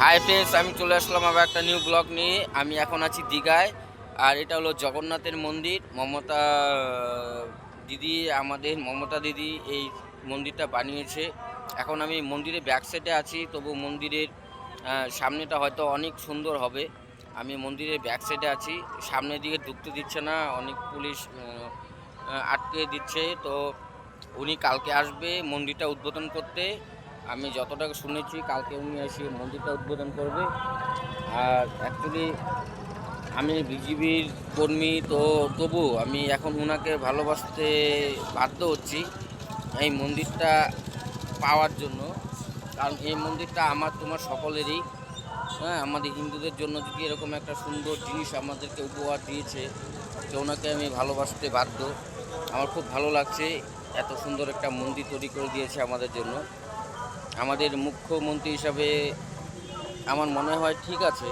Hi friends, আমি চলে আসলাম আবার একটা নিউ ব্লগ নিয়ে। আমি এখন আছি দীঘায়, আর এটা হলো জগন্নাথের মন্দির। মমতা দিদি এই মন্দিরটা বানিয়েছে। এখন আমি মন্দিরের ব্যাক সাইডে আছি, তবু মন্দিরের সামনেটা হয়তো অনেক সুন্দর হবে। আমি মন্দিরের ব্যাক সাইডে আছি, সামনের দিকে ঢুকতে দিচ্ছে না, অনেক পুলিশ আটকে দিচ্ছে। তো উনি কালকে আসবে মন্দিরটা উদ্বোধন করতে। আমি যতটা শুনেছি কালকে উনি এসে মন্দিরটা উদ্বোধন করবে। আর অ্যাকচুয়ালি আমি বিজিবির কর্মী, তো তবু আমি এখন ওনাকে ভালোবাসতে বাধ্য হচ্ছি এই মন্দিরটা পাওয়ার জন্য। কারণ এই মন্দিরটা আমার তোমার সকলেরই। হ্যাঁ, আমাদের হিন্দুদের জন্য যদি এরকম একটা সুন্দর জিনিস আমাদেরকে উপহার দিয়েছে, তো ওনাকে আমি ভালোবাসতে বাধ্য। আমার খুব ভালো লাগছে, এত সুন্দর একটা মন্দির তৈরি করে দিয়েছে আমাদের জন্য। আমাদের মুখ্যমন্ত্রী হিসাবে আমার মনে হয় ঠিক আছে,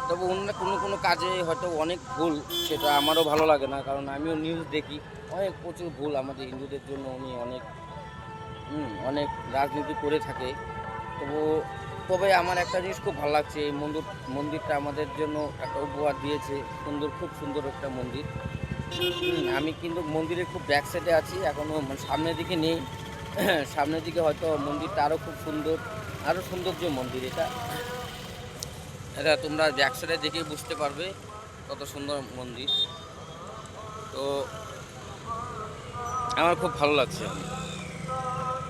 তবে অন্য কোনো কোনো কাজে হয়তো অনেক ভুল, সেটা আমারও ভালো লাগে না। কারণ আমিও নিউজ দেখি, অনেক প্রচুর ভুল আমাদের হিন্দুদের জন্য উনি অনেক অনেক রাজনীতি করে থাকে। তবু তবে আমার একটা জিনিস খুব ভালো লাগছে, এই মন্দিরটা আমাদের জন্য একটা উপহার দিয়েছে। খুব সুন্দর একটা মন্দির। আমি কিন্তু মন্দিরের খুব ব্যাক সাইডে আছি, এখনও সামনের দিকে নেই। সামনের দিকে হয়তো মন্দিরটা আরও খুব সুন্দর, আরও সৌন্দর্য মন্দির এটা। এটা তোমরা ব্যাক সাইডে দেখেই বুঝতে পারবে কত সুন্দর মন্দির। তো আমার খুব ভালো লাগছে।